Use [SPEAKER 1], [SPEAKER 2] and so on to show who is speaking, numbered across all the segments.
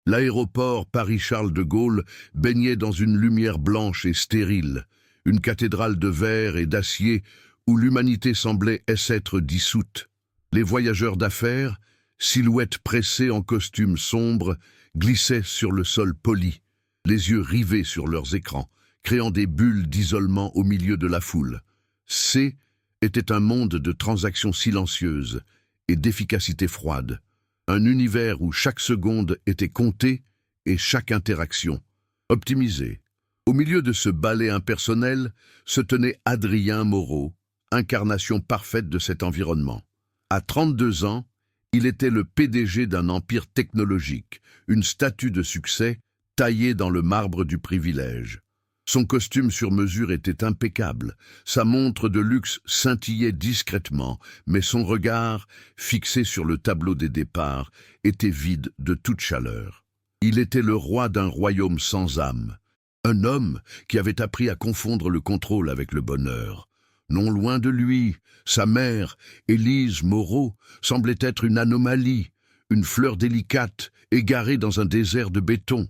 [SPEAKER 1] L'aéroport Paris-Charles de Gaulle baignait dans une lumière blanche et stérile, une cathédrale de verre et d'acier où l'humanité semblait s'être dissoute. Les voyageurs d'affaires, silhouettes pressées en costumes sombres, glissaient sur le sol poli, les yeux rivés sur leurs écrans, créant des bulles d'isolement au milieu de la foule. C était un monde de transactions silencieuses et d'efficacité froide, un univers où chaque seconde était comptée et chaque interaction optimisée. Au milieu de ce ballet impersonnel se tenait Adrien Moreau, incarnation parfaite de cet environnement. À 32 ans, il était le PDG d'un empire technologique, une statue de succès taillée dans le marbre du privilège. Son costume sur mesure était impeccable, sa montre de luxe scintillait discrètement, mais son regard, fixé sur le tableau des départs, était vide de toute chaleur. Il était le roi d'un royaume sans âme, un homme qui avait appris à confondre le contrôle avec le bonheur. Non loin de lui, sa mère, Élise Moreau, semblait être une anomalie, une fleur délicate, égarée dans un désert de béton.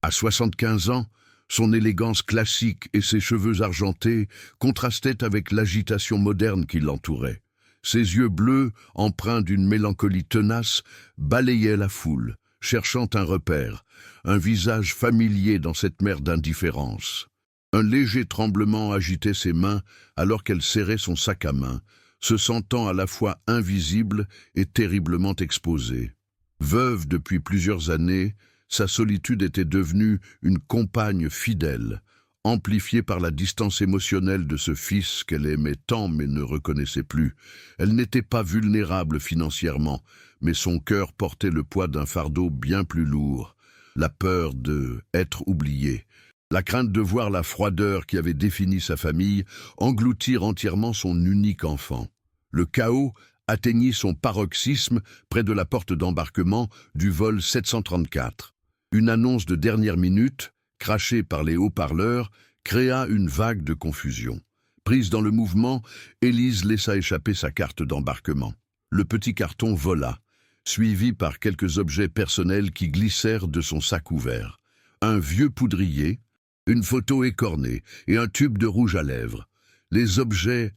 [SPEAKER 1] À 75 ans, son élégance classique et ses cheveux argentés contrastaient avec l'agitation moderne qui l'entourait. Ses yeux bleus, empreints d'une mélancolie tenace, balayaient la foule, cherchant un repère, un visage familier dans cette mer d'indifférence. Un léger tremblement agitait ses mains alors qu'elle serrait son sac à main, se sentant à la fois invisible et terriblement exposée. Veuve depuis plusieurs années, sa solitude était devenue une compagne fidèle, amplifiée par la distance émotionnelle de ce fils qu'elle aimait tant mais ne reconnaissait plus. Elle n'était pas vulnérable financièrement, mais son cœur portait le poids d'un fardeau bien plus lourd, la peur d'être oubliée, la crainte de voir la froideur qui avait défini sa famille engloutir entièrement son unique enfant. Le chaos atteignit son paroxysme près de la porte d'embarquement du vol 734. Une annonce de dernière minute, crachée par les haut-parleurs, créa une vague de confusion. Prise dans le mouvement, Élise laissa échapper sa carte d'embarquement. Le petit carton vola, suivi par quelques objets personnels qui glissèrent de son sac ouvert. Un vieux poudrier, une photo écornée et un tube de rouge à lèvres. Les objets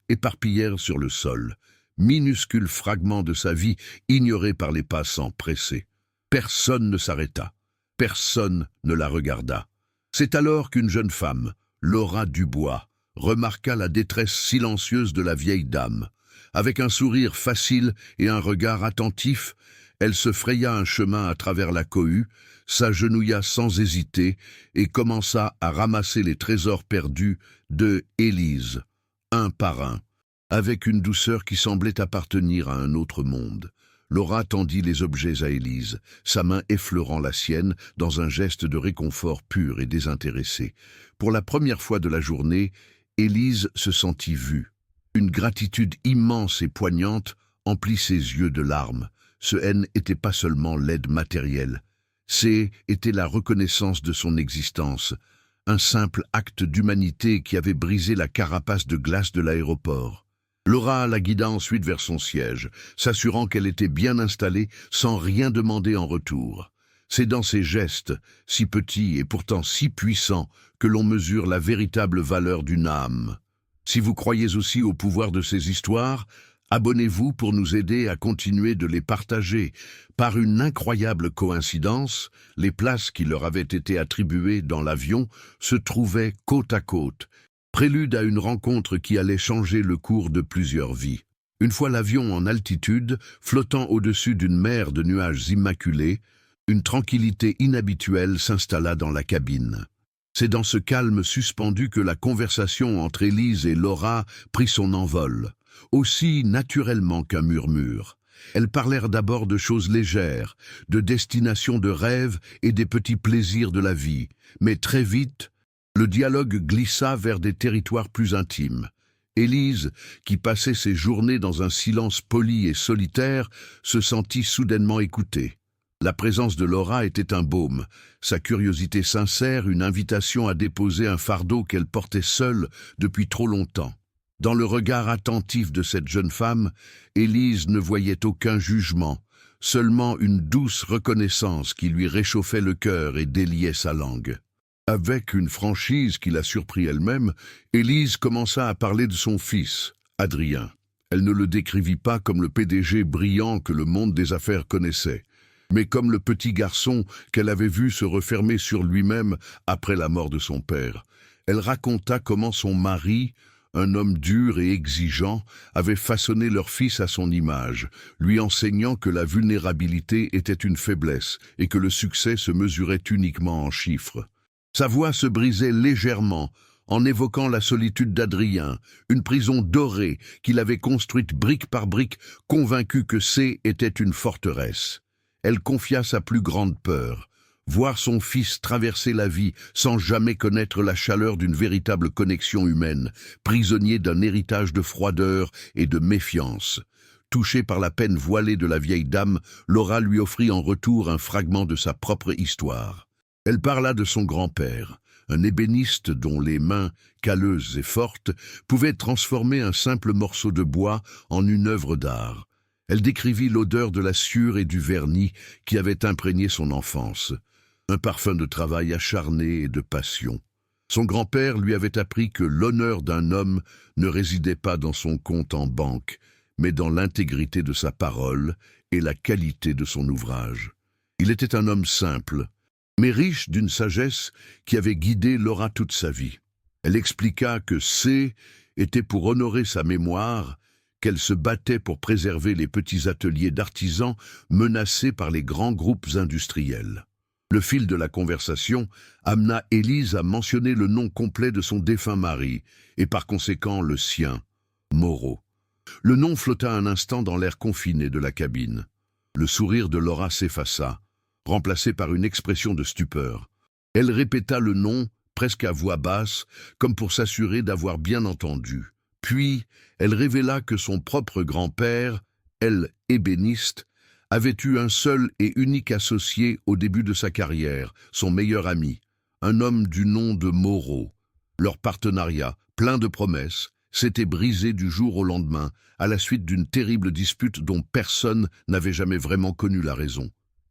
[SPEAKER 1] éparpillèrent sur le sol, minuscules fragments de sa vie ignorés par les passants pressés. Personne ne s'arrêta, personne ne la regarda. C'est alors qu'une jeune femme, Laura Dubois, remarqua la détresse silencieuse de la vieille dame. Avec un sourire facile et un regard attentif, elle se fraya un chemin à travers la cohue, s'agenouilla sans hésiter et commença à ramasser les trésors perdus de Élise, un par un, avec une douceur qui semblait appartenir à un autre monde. Laura tendit les objets à Élise, sa main effleurant la sienne dans un geste de réconfort pur et désintéressé. Pour la première fois de la journée, Élise se sentit vue. Une gratitude immense et poignante emplit ses yeux de larmes. Ce haine n'était pas seulement l'aide matérielle. C'était la reconnaissance de son existence, un simple acte d'humanité qui avait brisé la carapace de glace de l'aéroport. Laura la guida ensuite vers son siège, s'assurant qu'elle était bien installée sans rien demander en retour. C'est dans ces gestes, si petits et pourtant si puissants, que l'on mesure la véritable valeur d'une âme. Si vous croyez aussi au pouvoir de ces histoires, abonnez-vous pour nous aider à continuer de les partager. Par une incroyable coïncidence, les places qui leur avaient été attribuées dans l'avion se trouvaient côte à côte, prélude à une rencontre qui allait changer le cours de plusieurs vies. Une fois l'avion en altitude, flottant au-dessus d'une mer de nuages immaculés, une tranquillité inhabituelle s'installa dans la cabine. C'est dans ce calme suspendu que la conversation entre Élise et Laura prit son envol, aussi naturellement qu'un murmure. Elles parlèrent d'abord de choses légères, de destinations de rêves et des petits plaisirs de la vie, mais très vite, le dialogue glissa vers des territoires plus intimes. Élise, qui passait ses journées dans un silence poli et solitaire, se sentit soudainement écoutée. La présence de Laura était un baume, sa curiosité sincère une invitation à déposer un fardeau qu'elle portait seule depuis trop longtemps. Dans le regard attentif de cette jeune femme, Élise ne voyait aucun jugement, seulement une douce reconnaissance qui lui réchauffait le cœur et déliait sa langue. Avec une franchise qui la surprit elle-même, Élise commença à parler de son fils, Adrien. Elle ne le décrivit pas comme le PDG brillant que le monde des affaires connaissait, mais comme le petit garçon qu'elle avait vu se refermer sur lui-même après la mort de son père. Elle raconta comment son mari, un homme dur et exigeant, avait façonné leur fils à son image, lui enseignant que la vulnérabilité était une faiblesse et que le succès se mesurait uniquement en chiffres. Sa voix se brisait légèrement en évoquant la solitude d'Adrien, une prison dorée qu'il avait construite brique par brique, convaincu que C était une forteresse. Elle confia sa plus grande peur, voir son fils traverser la vie sans jamais connaître la chaleur d'une véritable connexion humaine, prisonnier d'un héritage de froideur et de méfiance. Touchée par la peine voilée de la vieille dame, Laura lui offrit en retour un fragment de sa propre histoire. Elle parla de son grand-père, un ébéniste dont les mains, calleuses et fortes, pouvaient transformer un simple morceau de bois en une œuvre d'art. Elle décrivit l'odeur de la sciure et du vernis qui avait imprégné son enfance, un parfum de travail acharné et de passion. Son grand-père lui avait appris que l'honneur d'un homme ne résidait pas dans son compte en banque, mais dans l'intégrité de sa parole et la qualité de son ouvrage. Il était un homme simple, mais riche d'une sagesse qui avait guidé Laura toute sa vie. Elle expliqua que C était pour honorer sa mémoire, qu'elle se battait pour préserver les petits ateliers d'artisans menacés par les grands groupes industriels. Le fil de la conversation amena Élise à mentionner le nom complet de son défunt mari, et par conséquent le sien, Moreau. Le nom flotta un instant dans l'air confiné de la cabine. Le sourire de Laura s'effaça, remplacé par une expression de stupeur. Elle répéta le nom, presque à voix basse, comme pour s'assurer d'avoir bien entendu. Puis, elle révéla que son propre grand-père, elle ébéniste, avait eu un seul et unique associé au début de sa carrière, son meilleur ami, un homme du nom de Moreau. Leur partenariat, plein de promesses, s'était brisé du jour au lendemain, à la suite d'une terrible dispute dont personne n'avait jamais vraiment connu la raison.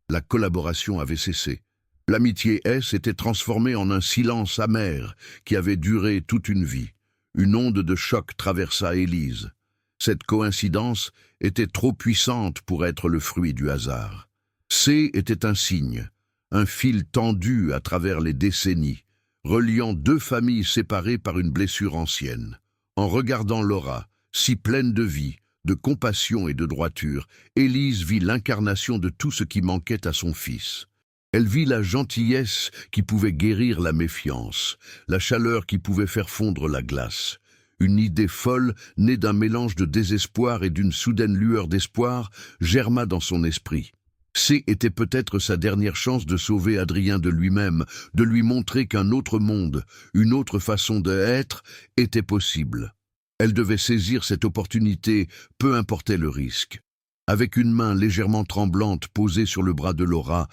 [SPEAKER 1] La collaboration avait cessé. L'amitié s'était transformée en un silence amer qui avait duré toute une vie. Une onde de choc traversa Élise. Cette coïncidence était trop puissante pour être le fruit du hasard. C était un signe, un fil tendu à travers les décennies, reliant deux familles séparées par une blessure ancienne. En regardant Laura, si pleine de vie, de compassion et de droiture, Élise vit l'incarnation de tout ce qui manquait à son fils. Elle vit la gentillesse qui pouvait guérir la méfiance, la chaleur qui pouvait faire fondre la glace. Une idée folle, née d'un mélange de désespoir et d'une soudaine lueur d'espoir, germa dans son esprit. C était peut-être sa dernière chance de sauver Adrien de lui-même, de lui montrer qu'un autre monde, une autre façon d'être, était possible. Elle devait saisir cette opportunité, peu importait le risque. Avec une main légèrement tremblante posée sur le bras de Laura,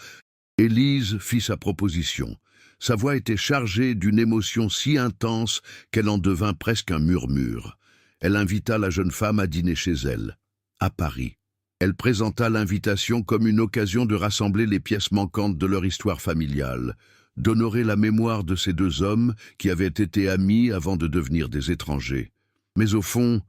[SPEAKER 1] Élise fit sa proposition. Sa voix était chargée d'une émotion si intense qu'elle en devint presque un murmure. Elle invita la jeune femme à dîner chez elle, à Paris. Elle présenta l'invitation comme une occasion de rassembler les pièces manquantes de leur histoire familiale, d'honorer la mémoire de ces deux hommes qui avaient été amis avant de devenir des étrangers. Mais au fond,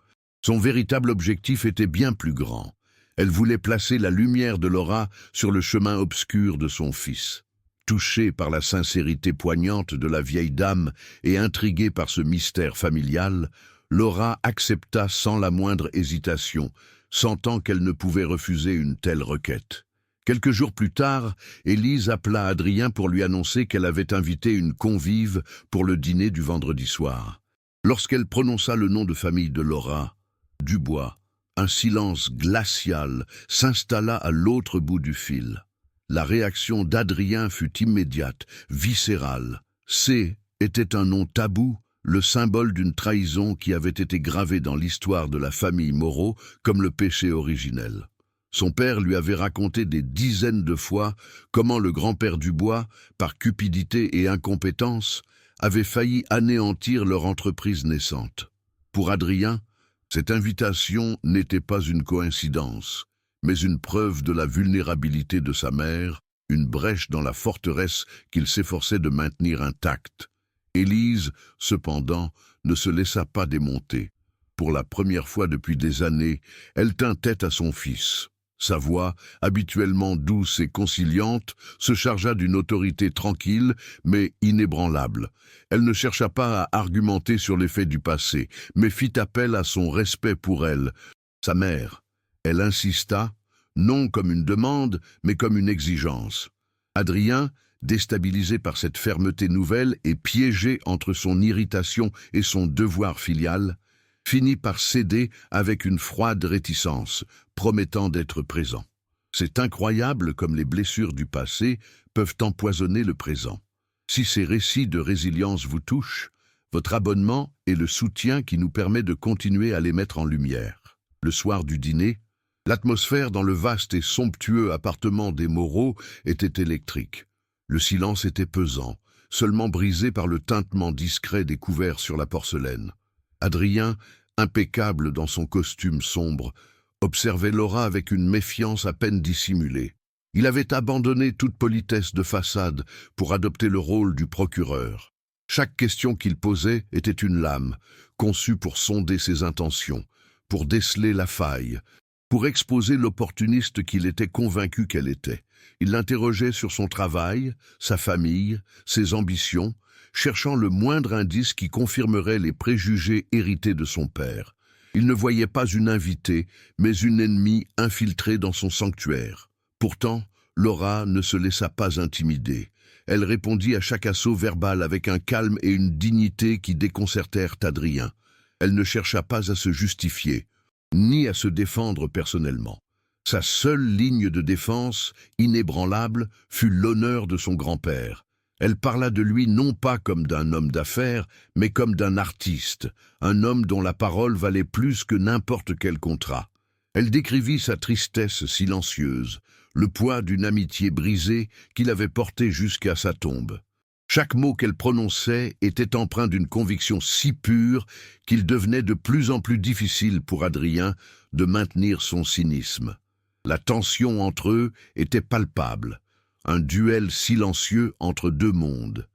[SPEAKER 1] son véritable objectif était bien plus grand. Elle voulait placer la lumière de Laura sur le chemin obscur de son fils. Touchée par la sincérité poignante de la vieille dame et intriguée par ce mystère familial, Laura accepta sans la moindre hésitation, sentant qu'elle ne pouvait refuser une telle requête. Quelques jours plus tard, Élise appela Adrien pour lui annoncer qu'elle avait invité une convive pour le dîner du vendredi soir. Lorsqu'elle prononça le nom de famille de Laura, Dubois, un silence glacial s'installa à l'autre bout du fil. La réaction d'Adrien fut immédiate, viscérale. C était un nom tabou, le symbole d'une trahison qui avait été gravée dans l'histoire de la famille Moreau comme le péché originel. Son père lui avait raconté des dizaines de fois comment le grand-père Dubois, par cupidité et incompétence, avait failli anéantir leur entreprise naissante. Pour Adrien, cette invitation n'était pas une coïncidence. mais une preuve de la vulnérabilité de sa mère, une brèche dans la forteresse qu'il s'efforçait de maintenir intacte. Élise, cependant, ne se laissa pas démonter. Pour la première fois depuis des années, elle tint tête à son fils. Sa voix, habituellement douce et conciliante, se chargea d'une autorité tranquille, mais inébranlable. Elle ne chercha pas à argumenter sur les faits du passé, mais fit appel à son respect pour elle, sa mère. Elle insista, non comme une demande, mais comme une exigence. Adrien, déstabilisé par cette fermeté nouvelle et piégé entre son irritation et son devoir filial, finit par céder avec une froide réticence, promettant d'être présent. C'est incroyable comme les blessures du passé peuvent empoisonner le présent. Si ces récits de résilience vous touchent, votre abonnement est le soutien qui nous permet de continuer à les mettre en lumière. Le soir du dîner, l'atmosphère dans le vaste et somptueux appartement des Moreau était électrique. Le silence était pesant, seulement brisé par le tintement discret des couverts sur la porcelaine. Adrien, impeccable dans son costume sombre, observait Laura avec une méfiance à peine dissimulée. Il avait abandonné toute politesse de façade pour adopter le rôle du procureur. Chaque question qu'il posait était une lame, conçue pour sonder ses intentions, pour déceler la faille, pour exposer l'opportuniste qu'il était convaincu qu'elle était. Il l'interrogeait sur son travail, sa famille, ses ambitions, cherchant le moindre indice qui confirmerait les préjugés hérités de son père. Il ne voyait pas une invitée, mais une ennemie infiltrée dans son sanctuaire. Pourtant, Laura ne se laissa pas intimider. Elle répondit à chaque assaut verbal avec un calme et une dignité qui déconcertèrent Adrien. Elle ne chercha pas à se justifier, ni à se défendre personnellement. Sa seule ligne de défense, inébranlable, fut l'honneur de son grand-père. Elle parla de lui non pas comme d'un homme d'affaires, mais comme d'un artiste, un homme dont la parole valait plus que n'importe quel contrat. Elle décrivit sa tristesse silencieuse, le poids d'une amitié brisée qu'il avait portée jusqu'à sa tombe. Chaque mot qu'elle prononçait était empreint d'une conviction si pure qu'il devenait de plus en plus difficile pour Adrien de maintenir son cynisme. La tension entre eux était palpable. Un duel silencieux entre deux mondes,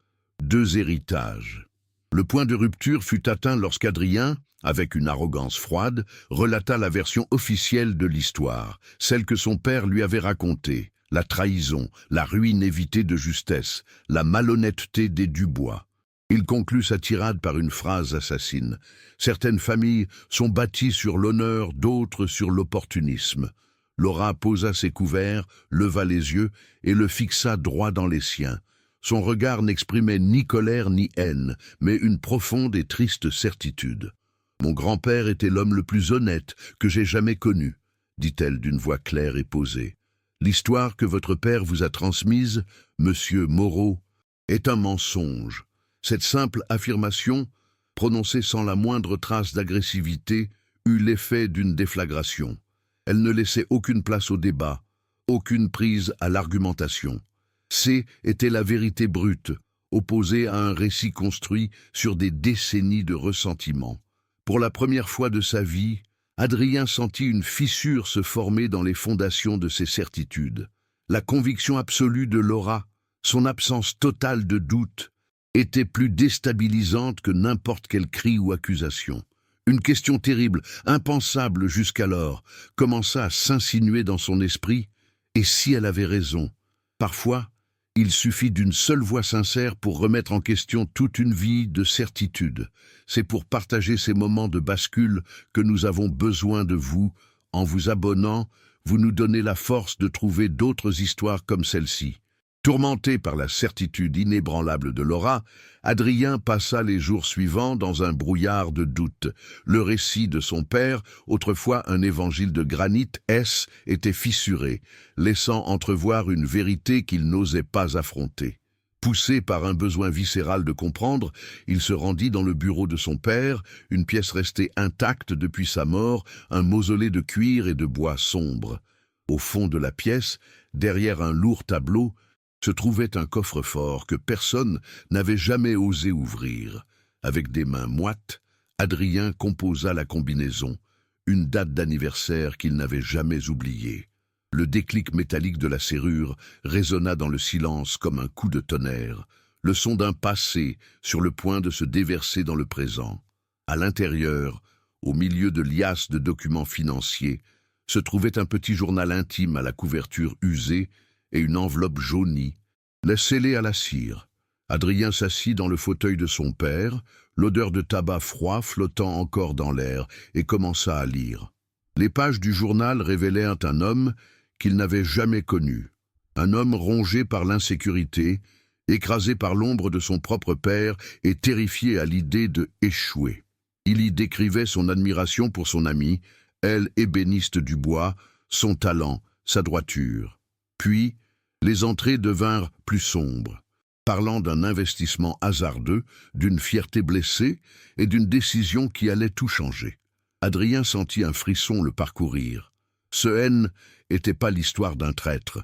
[SPEAKER 1] deux héritages. Le point de rupture fut atteint lorsqu'Adrien, avec une arrogance froide, relata la version officielle de l'histoire, celle que son père lui avait racontée, la trahison, la ruine évitée de justesse, la malhonnêteté des Dubois. Il conclut sa tirade par une phrase assassine. Certaines familles sont bâties sur l'honneur, d'autres sur l'opportunisme. Laura posa ses couverts, leva les yeux et le fixa droit dans les siens. Son regard n'exprimait ni colère ni haine, mais une profonde et triste certitude. « Mon grand-père était l'homme le plus honnête que j'ai jamais connu, » dit-elle d'une voix claire et posée. « L'histoire que votre père vous a transmise, monsieur Moreau, est un mensonge. » Cette simple affirmation, prononcée sans la moindre trace d'agressivité, eut l'effet d'une déflagration. Elle ne laissait aucune place au débat, aucune prise à l'argumentation. C était la vérité brute, opposée à un récit construit sur des décennies de ressentiment. Pour la première fois de sa vie, Adrien sentit une fissure se former dans les fondations de ses certitudes. La conviction absolue de Laura, son absence totale de doute, était plus déstabilisante que n'importe quel cri ou accusation. Une question terrible, impensable jusqu'alors, commença à s'insinuer dans son esprit, et si elle avait raison? Parfois, il suffit d'une seule voix sincère pour remettre en question toute une vie de certitude. C'est pour partager ces moments de bascule que nous avons besoin de vous. En vous abonnant, vous nous donnez la force de trouver d'autres histoires comme celle-ci. Tourmenté par la certitude inébranlable de Laura, Adrien passa les jours suivants dans un brouillard de doute. Le récit de son père, autrefois un évangile de granit, était fissuré, laissant entrevoir une vérité qu'il n'osait pas affronter. Poussé par un besoin viscéral de comprendre, il se rendit dans le bureau de son père, une pièce restée intacte depuis sa mort, un mausolée de cuir et de bois sombre. Au fond de la pièce, derrière un lourd tableau, se trouvait un coffre-fort que personne n'avait jamais osé ouvrir. Avec des mains moites, Adrien composa la combinaison, une date d'anniversaire qu'il n'avait jamais oubliée. Le déclic métallique de la serrure résonna dans le silence comme un coup de tonnerre, le son d'un passé sur le point de se déverser dans le présent. À l'intérieur, au milieu de liasses de documents financiers, se trouvait un petit journal intime à la couverture usée et une enveloppe jaunie. Laissez-les à la cire. Adrien s'assit dans le fauteuil de son père, l'odeur de tabac froid flottant encore dans l'air, et commença à lire. Les pages du journal révélaient un homme qu'il n'avait jamais connu. Un homme rongé par l'insécurité, écrasé par l'ombre de son propre père et terrifié à l'idée de échouer. Il y décrivait son admiration pour son ami, elle ébéniste du bois, son talent, sa droiture. Puis, les entrées devinrent plus sombres, parlant d'un investissement hasardeux, d'une fierté blessée et d'une décision qui allait tout changer. Adrien sentit un frisson le parcourir. Ce haine n'était pas l'histoire d'un traître,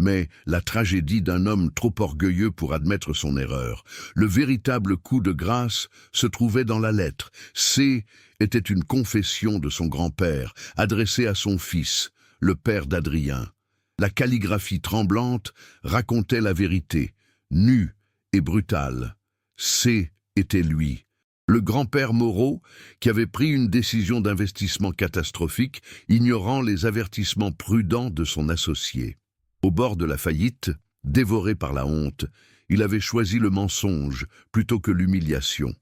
[SPEAKER 1] mais la tragédie d'un homme trop orgueilleux pour admettre son erreur. Le véritable coup de grâce se trouvait dans la lettre. C était une confession de son grand-père, adressée à son fils, le père d'Adrien. La calligraphie tremblante racontait la vérité, nue et brutale. C était lui, le grand-père Moreau, qui avait pris une décision d'investissement catastrophique, ignorant les avertissements prudents de son associé. Au bord de la faillite, dévoré par la honte, il avait choisi le mensonge plutôt que l'humiliation.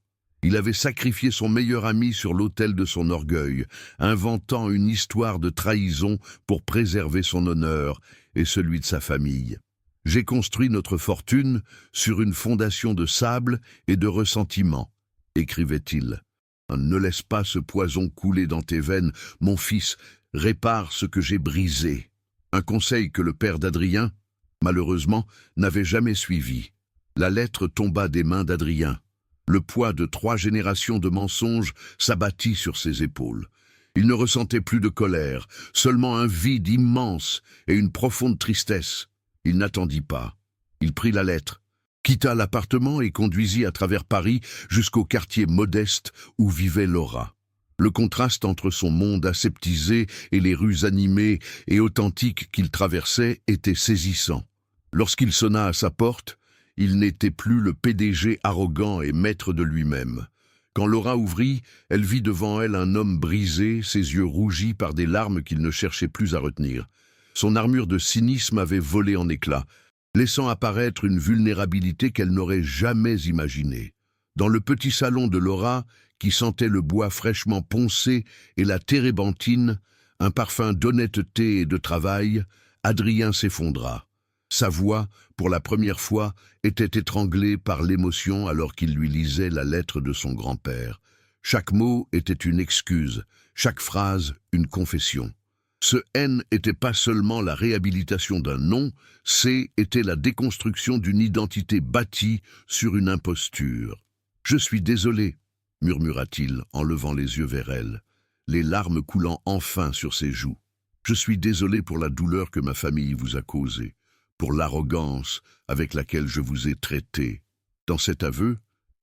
[SPEAKER 1] Il avait sacrifié son meilleur ami sur l'autel de son orgueil, inventant une histoire de trahison pour préserver son honneur et celui de sa famille. « J'ai construit notre fortune sur une fondation de sable et de ressentiment », écrivait-il. « Ne laisse pas ce poison couler dans tes veines, mon fils, répare ce que j'ai brisé. » Un conseil que le père d'Adrien, malheureusement, n'avait jamais suivi. La lettre tomba des mains d'Adrien. Le poids de 3 générations de mensonges s'abattit sur ses épaules. Il ne ressentait plus de colère, seulement un vide immense et une profonde tristesse. Il n'attendit pas. Il prit la lettre, quitta l'appartement et conduisit à travers Paris jusqu'au quartier modeste où vivait Laura. Le contraste entre son monde aseptisé et les rues animées et authentiques qu'il traversait était saisissant. Lorsqu'il sonna à sa porte, il n'était plus le PDG arrogant et maître de lui-même. Quand Laura ouvrit, elle vit devant elle un homme brisé, ses yeux rougis par des larmes qu'il ne cherchait plus à retenir. Son armure de cynisme avait volé en éclats, laissant apparaître une vulnérabilité qu'elle n'aurait jamais imaginée. Dans le petit salon de Laura, qui sentait le bois fraîchement poncé et la térébenthine, un parfum d'honnêteté et de travail, Adrien s'effondra. Sa voix, pour la première fois, était étranglée par l'émotion alors qu'il lui lisait la lettre de son grand-père. Chaque mot était une excuse, chaque phrase une confession. Ce N n'était pas seulement la réhabilitation d'un nom, C était la déconstruction d'une identité bâtie sur une imposture. « Je suis désolé », murmura-t-il en levant les yeux vers elle, les larmes coulant enfin sur ses joues. « Je suis désolé pour la douleur que ma famille vous a causée, pour l'arrogance avec laquelle je vous ai traité. » Dans cet aveu,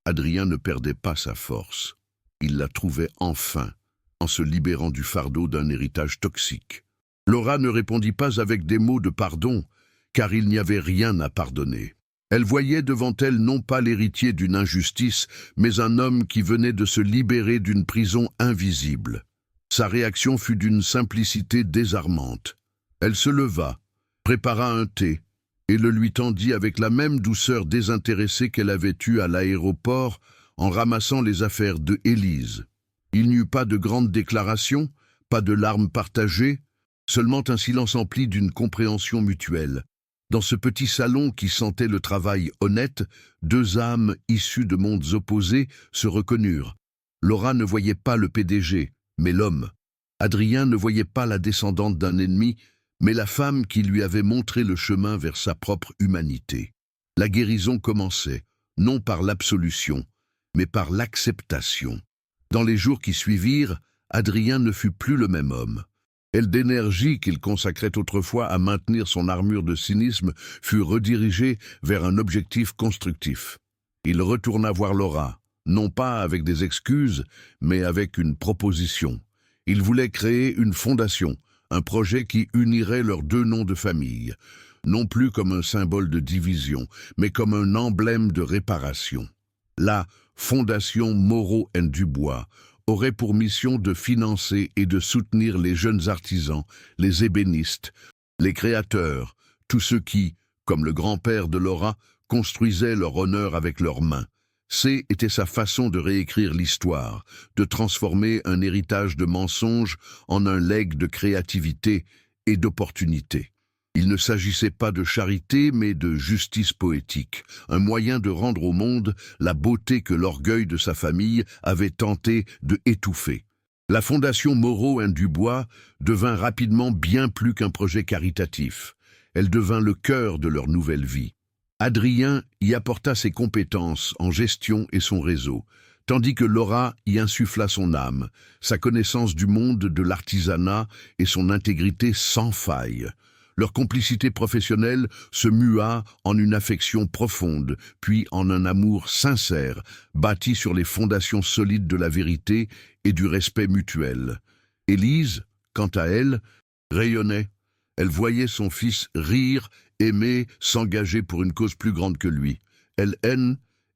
[SPEAKER 1] Adrien ne perdait pas sa force. Il la trouvait enfin, en se libérant du fardeau d'un héritage toxique. Laura ne répondit pas avec des mots de pardon, car il n'y avait rien à pardonner. Elle voyait devant elle non pas l'héritier d'une injustice, mais un homme qui venait de se libérer d'une prison invisible. Sa réaction fut d'une simplicité désarmante. Elle se leva, prépara un thé, et le lui tendit avec la même douceur désintéressée qu'elle avait eue à l'aéroport en ramassant les affaires de Élise. Il n'y eut pas de grandes déclarations, pas de larmes partagées, seulement un silence empli d'une compréhension mutuelle. Dans ce petit salon qui sentait le travail honnête, 2 âmes issues de mondes opposés se reconnurent. Laura ne voyait pas le PDG, mais l'homme. Adrien ne voyait pas la descendante d'un ennemi, mais la femme qui lui avait montré le chemin vers sa propre humanité. La guérison commençait, non par l'absolution, mais par l'acceptation. Dans les jours qui suivirent, Adrien ne fut plus le même homme. Et l'énergie qu'il consacrait autrefois à maintenir son armure de cynisme fut redirigée vers un objectif constructif. Il retourna voir Laura, non pas avec des excuses, mais avec une proposition. Il voulait créer une fondation, un projet qui unirait leurs deux noms de famille, non plus comme un symbole de division, mais comme un emblème de réparation. La Fondation Moreau & Dubois aurait pour mission de financer et de soutenir les jeunes artisans, les ébénistes, les créateurs, tous ceux qui, comme le grand-père de Laura, construisaient leur honneur avec leurs mains. Était sa façon de réécrire l'histoire, de transformer un héritage de mensonges en un legs de créativité et d'opportunité. Il ne s'agissait pas de charité, mais de justice poétique, un moyen de rendre au monde la beauté que l'orgueil de sa famille avait tenté de étouffer. La Fondation Moreau & Dubois devint rapidement bien plus qu'un projet caritatif. Elle devint le cœur de leur nouvelle vie. Adrien y apporta ses compétences en gestion et son réseau, tandis que Laura y insuffla son âme, sa connaissance du monde de l'artisanat et son intégrité sans faille. Leur complicité professionnelle se mua en une affection profonde, puis en un amour sincère, bâti sur les fondations solides de la vérité et du respect mutuel. Élise, quant à elle, rayonnait. Elle voyait son fils rire, aimer, s'engager pour une cause plus grande que lui. Elle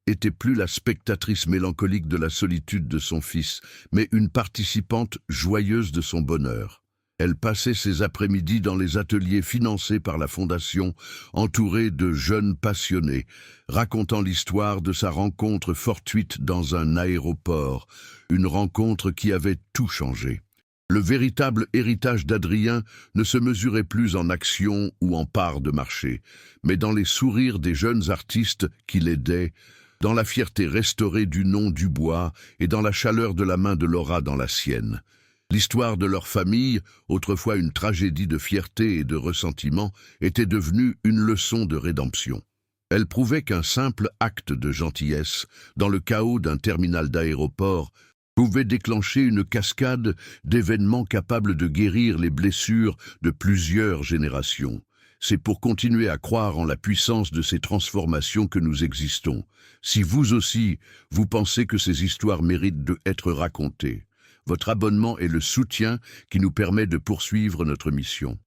[SPEAKER 1] était plus la spectatrice mélancolique de la solitude de son fils, mais une participante joyeuse de son bonheur. Elle passait ses après-midi dans les ateliers financés par la Fondation, entourée de jeunes passionnés, racontant l'histoire de sa rencontre fortuite dans un aéroport, une rencontre qui avait tout changé. Le véritable héritage d'Adrien ne se mesurait plus en actions ou en parts de marché, mais dans les sourires des jeunes artistes qui l'aidaient, dans la fierté restaurée du nom Dubois et dans la chaleur de la main de Laura dans la sienne. L'histoire de leur famille, autrefois une tragédie de fierté et de ressentiment, était devenue une leçon de rédemption. Elle prouvait qu'un simple acte de gentillesse, dans le chaos d'un terminal d'aéroport, pouvait déclencher une cascade d'événements capables de guérir les blessures de plusieurs générations. C'est pour continuer à croire en la puissance de ces transformations que nous existons. Si vous aussi, vous pensez que ces histoires méritent d'être racontées, votre abonnement est le soutien qui nous permet de poursuivre notre mission.